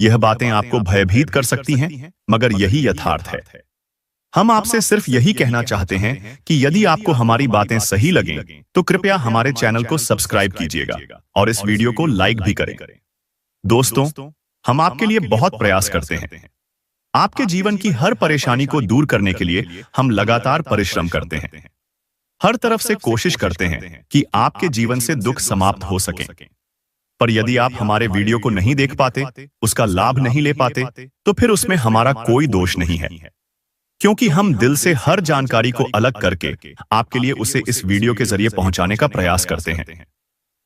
यह बातें आपको भयभीत कर सकती हैं, मगर यही यथार्थ है। हम आपसे सिर्फ यही कहना चाहते हैं कि यदि आपको हमारी बातें सही लगें, तो कृपया हमारे चैनल को सब्सक्राइब कीजिएगा और इस वीडियो को लाइक भी करें। दोस्तों, हम आपके लिए बहुत प्रयास करते हैं। आपके जीवन की हर परेशानी को दूर करने के लिए हम लगातार परिश्रम करते हैं। हर तरफ से कोशिश करते हैं कि आपके जीवन से दुख समाप्त हो सके। पर यदि आप हमारे वीडियो को नहीं देख पाते, उसका लाभ नहीं ले पाते, तो फिर उसमें हमारा कोई दोष नहीं है, क्योंकि हम दिल से हर जानकारी को अलग करके आपके लिए उसे इस वीडियो के जरिए पहुंचाने का प्रयास करते हैं।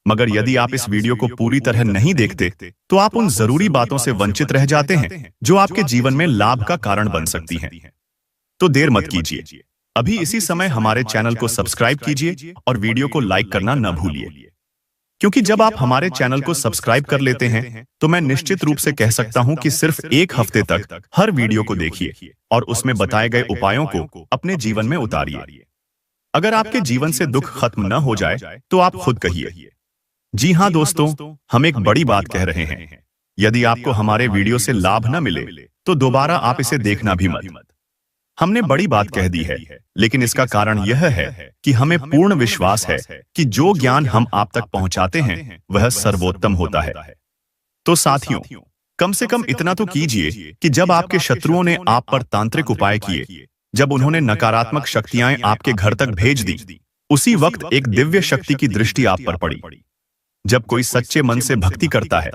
मगर यदि आप इस वीडियो को पूरी तरह नहीं देखते, तो आप उन जरूरी बातों से वंचित रह जाते हैं जो आपके जीवन में लाभ का कारण बन सकती हैं। तो देर मत कीजिए, अभी इसी समय हमारे चैनल को सब्सक्राइब कीजिए और वीडियो को लाइक करना न भूलिए, क्योंकि जब आप हमारे चैनल को सब्सक्राइब कर लेते हैं, तो मैं निश्चित रूप से कह सकता हूं कि सिर्फ एक हफ्ते तक हर वीडियो को देखिए और उसमें बताए गए उपायों को अपने जीवन में उतारिए। अगर आपके जीवन से दुख खत्म न हो जाए, तो आप खुद कहिए। जी हाँ दोस्तों, हम एक बड़ी बात कह रहे हैं। यदि आपको हमारे वीडियो से लाभ न मिले, तो दोबारा आप इसे देखना भी मत। हमने बड़ी बात कह दी है, लेकिन इसका कारण यह है कि हमें पूर्ण विश्वास है कि जो ज्ञान हम आप तक पहुंचाते हैं वह सर्वोत्तम होता है। तो साथियों, कम से कम इतना तो कीजिए कि जब आपके शत्रुओं ने आप पर तांत्रिक उपाय किए, जब उन्होंने नकारात्मक शक्तियां आपके घर तक भेज दी, उसी वक्त एक दिव्य शक्ति की दृष्टि आप पर पड़ी। जब कोई सच्चे मन से भक्ति करता है,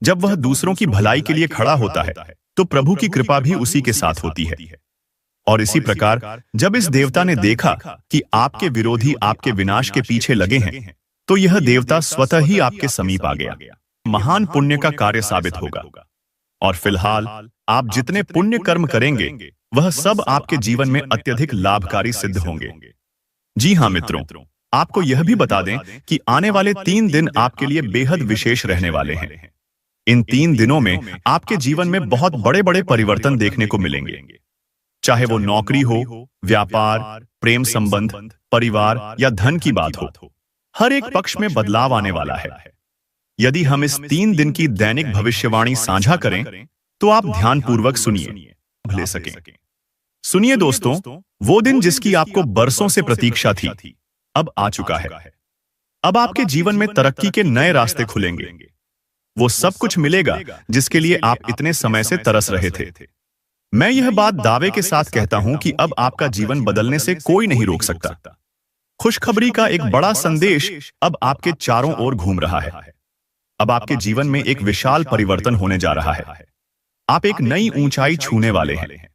जब वह दूसरों की भलाई के लिए खड़ा होता है, तो प्रभु की कृपा भी उसी के साथ होती है। और इसी प्रकार जब इस देवता ने देखा कि आपके विरोधी आपके विनाश के पीछे लगे हैं, तो यह देवता स्वतः ही आपके समीप आ गया। महान पुण्य का कार्य साबित होगा। और फिलहाल आप जितने पुण्य कर्म करेंगे, वह सब आपके जीवन में अत्यधिक लाभकारी सिद्ध होंगे। जी हाँ मित्रों, आपको यह भी बता दें कि आने वाले 3 दिन आपके लिए बेहद विशेष रहने वाले हैं। इन 3 दिनों में आपके जीवन में बहुत बड़े बड़े परिवर्तन देखने को मिलेंगे। चाहे वो नौकरी हो, व्यापार, प्रेम संबंध, परिवार या धन की बात हो, हर एक पक्ष में बदलाव आने वाला है। यदि हम इस 3 दिन की दैनिक भविष्यवाणी साझा करें, तो आप ध्यानपूर्वक सुनिए, ले सकें। सुनिए दोस्तों, वो दिन जिसकी आपको बरसों से प्रतीक्षा थी, अब आ चुका है। अब आपके जीवन में तरक्की के नए रास्ते खुलेंगे। वो सब कुछ मिलेगा जिसके लिए आप इतने समय से तरस रहे थे। मैं यह बात दावे के साथ कहता हूं कि अब आपका जीवन बदलने से कोई नहीं रोक सकता। खुशखबरी का एक बड़ा संदेश अब आपके चारों ओर घूम रहा है। अब आपके जीवन में एक विशाल परिवर्तन होने जा रहा है। आप एक नई ऊंचाई छूने वाले हैं।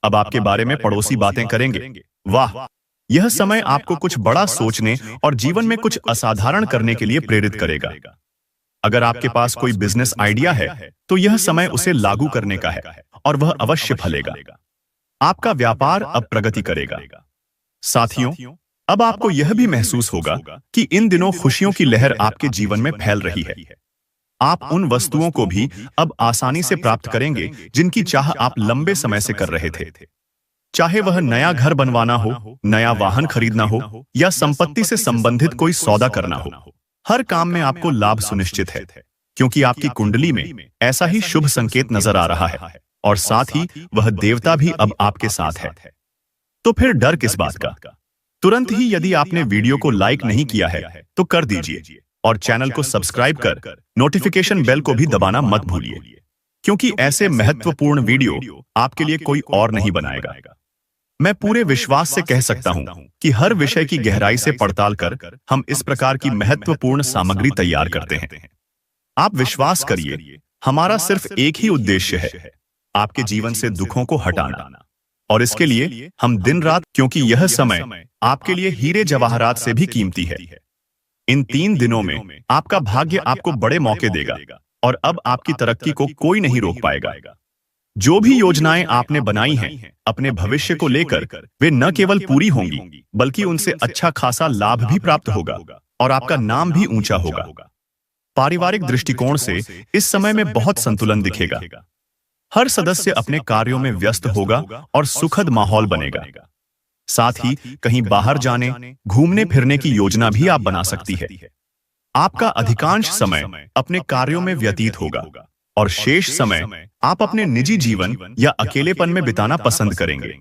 अब आपके बारे में पड़ोसी बातें करेंगे, वाह, यह समय आपको कुछ बड़ा सोचने और जीवन में कुछ असाधारण करने के लिए प्रेरित करेगा। अगर आपके पास कोई बिजनेस आइडिया है, तो यह समय उसे लागू करने का है और वह अवश्य फलेगा। आपका व्यापार अब प्रगति करेगा। साथियों, अब आपको यह भी महसूस होगा कि इन दिनों खुशियों की लहर आपके जीवन में फैल रही है। आप उन वस्तुओं को भी अब आसानी से प्राप्त करेंगे जिनकी चाह आप लंबे समय से कर रहे थे। चाहे वह नया घर बनवाना हो, नया वाहन खरीदना हो या संपत्ति से संबंधित कोई सौदा करना हो, हर काम में आपको लाभ सुनिश्चित है, क्योंकि आपकी कुंडली में ऐसा ही शुभ संकेत नजर आ रहा है और साथ ही वह देवता भी अब आपके साथ है। तो फिर डर किस बात का? तुरंत ही यदि आपने वीडियो को लाइक नहीं किया है, तो कर दीजिए और चैनल को सब्सक्राइब कर नोटिफिकेशन बेल को भी दबाना मत भूलिए, क्योंकि ऐसे महत्वपूर्ण वीडियो आपके लिए कोई और नहीं बनाएगा। मैं पूरे विश्वास से कह सकता हूं कि हर विषय की गहराई से पड़ताल कर हम इस प्रकार की महत्वपूर्ण सामग्री तैयार करते हैं। आप विश्वास करिए, हमारा सिर्फ एक ही उद्देश्य है, आपके जीवन से दुखों को हटाना। और इसके लिए हम दिन रात, क्योंकि यह समय आपके लिए हीरे जवाहरात से भी कीमती है। इन 3 दिनों में आपका भाग्य आपको बड़े मौके देगा और अब आपकी तरक्की को कोई नहीं रोक पाएगा। जो भी योजनाएं आपने बनाई हैं अपने भविष्य को लेकर, वे न केवल पूरी होंगी, बल्कि उनसे अच्छा खासा लाभ भी प्राप्त होगा और आपका नाम भी ऊंचा होगा। पारिवारिक दृष्टिकोण से इस समय में बहुत संतुलन दिखेगा। हर सदस्य अपने कार्यों में व्यस्त होगा और सुखद माहौल बनेगा। साथ ही कहीं बाहर जाने, घूमने फिरने की योजना भी आप बना सकती है। आपका अधिकांश समय अपने कार्यों में व्यतीत होगा और शेष समय आप अपने निजी जीवन या अकेलेपन में बिताना पसंद करेंगे।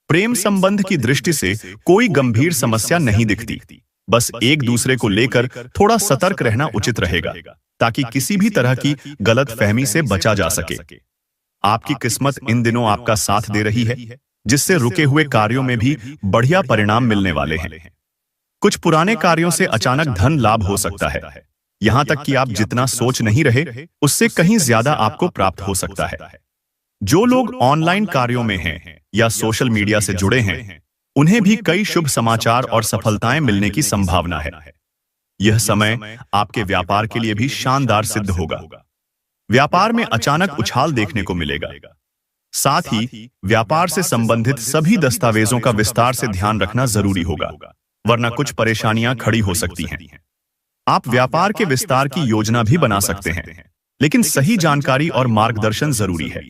प्रेम संबंध की दृष्टि से कोई गंभीर समस्या नहीं दिखती, बस एक दूसरे को लेकर थोड़ा सतर्क रहना उचित रहेगा ताकि किसी भी तरह की गलतफहमी से बचा जा सके। आपकी किस्मत इन दिनों आपका साथ दे रही है, जिससे रुके हुए कार्यों में भी बढ़िया परिणाम मिलने वाले हैं। कुछ पुराने कार्यों से अचानक धन लाभ हो सकता है, यहां तक कि आप जितना सोच नहीं रहे उससे कहीं ज्यादा आपको प्राप्त हो सकता है। जो लोग ऑनलाइन कार्यों में हैं या सोशल मीडिया से जुड़े हैं, उन्हें भी कई शुभ समाचार और सफलताएं मिलने की संभावना है। यह समय आपके व्यापार के लिए भी शानदार सिद्ध होगा। व्यापार में अचानक उछाल देखने को मिलेगा। साथ ही व्यापार से संबंधित सभी दस्तावेजों का विस्तार से ध्यान रखना जरूरी होगा, वरना कुछ परेशानियां खड़ी हो सकती हैं। आप व्यापार के विस्तार की योजना भी बना सकते हैं, लेकिन सही जानकारी और मार्गदर्शन जरूरी है।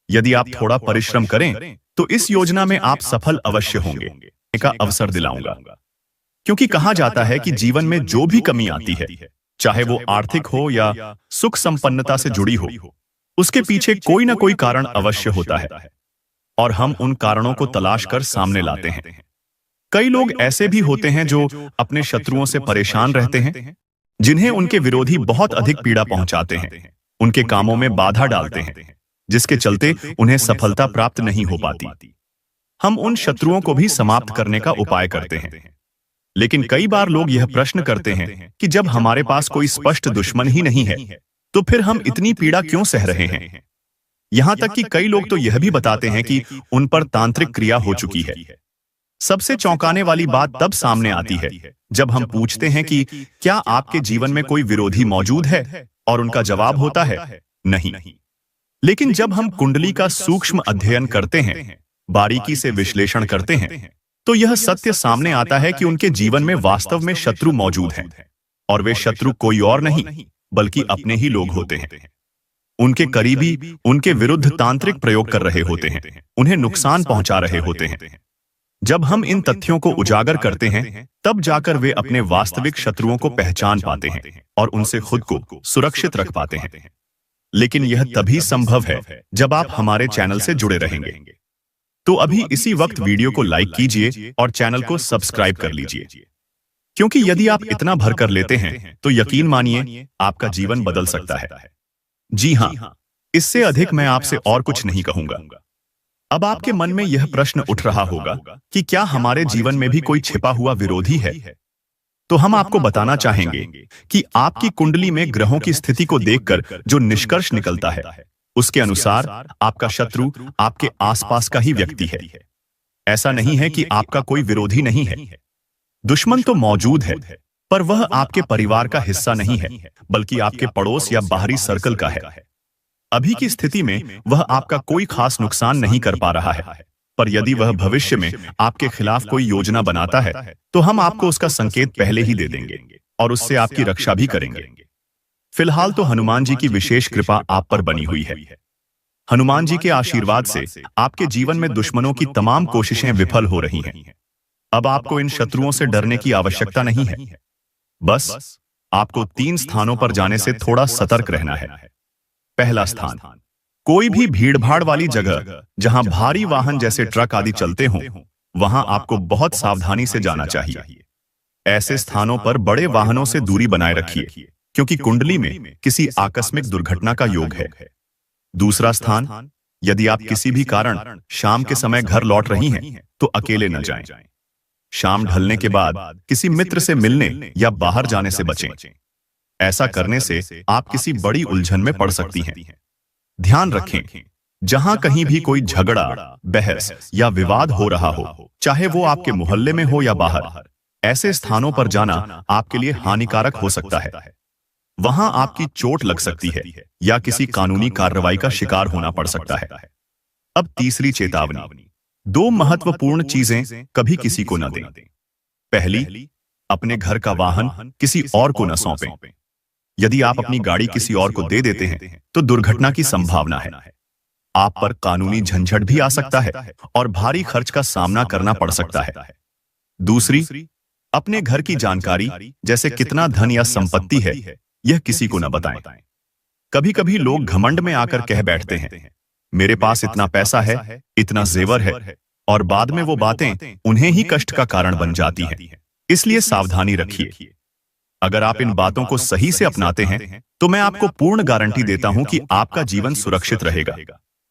यदि आप थोड़ा परिश्रम करें तो इस योजना में आप सफल अवश्य होंगे का अवसर दिलाऊंगा, क्योंकि कहा जाता है कि जीवन में जो भी कमी आती है, चाहे वो आर्थिक हो या सुख संपन्नता से जुड़ी हो, उसके पीछे कोई ना कोई कारण अवश्य होता है और हम उन कारणों को तलाश कर सामने लाते हैं। कई लोग ऐसे भी होते हैं जो अपने शत्रुओं से परेशान रहते हैं, जिन्हें उनके विरोधी बहुत अधिक पीड़ा पहुंचाते हैं, उनके कामों में बाधा डालते हैं, जिसके चलते उन्हें सफलता प्राप्त नहीं हो पाती। हम उन शत्रुओं को भी समाप्त करने का उपाय करते हैं, लेकिन कई बार लोग यह प्रश्न करते हैं कि जब हमारे पास कोई स्पष्ट दुश्मन ही नहीं है, तो फिर हम इतनी पीड़ा क्यों सह रहे हैं? यहां तक कि कई लोग तो यह भी बताते हैं कि उन पर तांत्रिक क्रिया हो चुकी है। सबसे चौंकाने वाली बात तब सामने आती है जब हम पूछते हैं कि क्या आपके जीवन में कोई विरोधी मौजूद है, और उनका जवाब होता है नहीं। लेकिन जब हम कुंडली का सूक्ष्म अध्ययन करते हैं, बारीकी से विश्लेषण करते हैं, तो यह सत्य सामने आता है कि उनके जीवन में वास्तव में शत्रु मौजूद हैं, और वे शत्रु कोई और नहीं बल्कि अपने ही लोग होते हैं। उनके करीबी उनके विरुद्ध तांत्रिक प्रयोग कर रहे होते हैं, उन्हें नुकसान पहुंचा रहे होते हैं। जब हम इन तथ्यों को उजागर करते हैं, तब जाकर वे अपने वास्तविक शत्रुओं को पहचान पाते हैं और उनसे खुद को सुरक्षित रख पाते हैं। लेकिन यह तभी संभव है जब आप हमारे चैनल से जुड़े रहेंगे। तो अभी इसी वक्त वीडियो को लाइक कीजिए और चैनल को सब्सक्राइब कर लीजिए, क्योंकि यदि आप इतना भर कर लेते हैं तो यकीन मानिए आपका जीवन बदल सकता है। जी हां, इससे अधिक मैं आपसे और कुछ नहीं कहूंगा। अब आपके मन में यह प्रश्न उठ रहा होगा कि क्या हमारे जीवन में भी कोई छिपा हुआ विरोधी है? तो हम आपको बताना चाहेंगे कि आपकी कुंडली में ग्रहों की स्थिति को देखकर जो निष्कर्ष निकलता है, उसके अनुसार आपका शत्रु आपके आसपास का ही व्यक्ति है। ऐसा नहीं है कि आपका कोई विरोधी नहीं है। दुश्मन तो मौजूद है, पर वह आपके परिवार का हिस्सा नहीं है, बल्कि आपके पड़ोस या बाहरी सर्कल का है। अभी की स्थिति में वह आपका कोई खास नुकसान नहीं कर पा रहा है, पर यदि वह भविष्य में आपके खिलाफ कोई योजना बनाता है, तो हम आपको उसका संकेत पहले ही दे देंगे और उससे आपकी रक्षा भी करेंगे। फिलहाल तो हनुमान जी की विशेष कृपा आप पर बनी हुई है। हनुमान जी के आशीर्वाद से आपके जीवन में दुश्मनों की तमाम कोशिशें विफल हो रही हैं। अब आपको इन शत्रुओं से डरने की आवश्यकता नहीं है। बस आपको 3 स्थानों पर जाने से थोड़ा सतर्क रहना है। पहला स्थान, कोई भी भीड़भाड़ वाली जगह जहां भारी वाहन जैसे ट्रक आदि चलते हों, वहां आपको बहुत सावधानी से जाना चाहिए। ऐसे स्थानों पर बड़े वाहनों से दूरी बनाए रखिए, क्योंकि कुंडली में किसी आकस्मिक दुर्घटना का योग है। दूसरा स्थान, यदि आप किसी भी कारण शाम के समय घर लौट रही हैं, तो अकेले न जाएं। शाम ढलने के बाद किसी मित्र से मिलने या बाहर जाने से बचें। ऐसा करने से आप किसी बड़ी उलझन में पड़ सकती हैं। ध्यान रखें, जहां कहीं भी कोई झगड़ा, बहस या विवाद हो रहा हो, चाहे वो आपके मोहल्ले में हो या बाहर, ऐसे स्थानों पर जाना आपके लिए हानिकारक हो सकता है। वहां आपकी चोट लग सकती है या किसी कानूनी कार्रवाई का शिकार होना पड़ सकता है। अब तीसरी चेतावनी, 2 महत्वपूर्ण चीजें कभी किसी को न दें। पहली, अपने घर का वाहन किसी और को न सौंपें। यदि आप अपनी गाड़ी किसी और को दे देते हैं, तो दुर्घटना की संभावना है। आप पर कानूनी झंझट भी आ सकता है और भारी खर्च का सामना करना पड़ सकता है। दूसरी, अपने घर की जानकारी, जैसे कितना धन या संपत्ति है, यह किसी को न बताएं। कभी कभी लोग घमंड में आकर कह बैठते हैं, मेरे पास इतना पैसा है, इतना जेवर है, और बाद में वो बातें उन्हें ही कष्ट का कारण बन जाती हैं। इसलिए सावधानी रखिए। अगर आप इन बातों को सही से अपनाते हैं, तो मैं आपको पूर्ण गारंटी देता हूं कि आपका जीवन सुरक्षित रहेगा।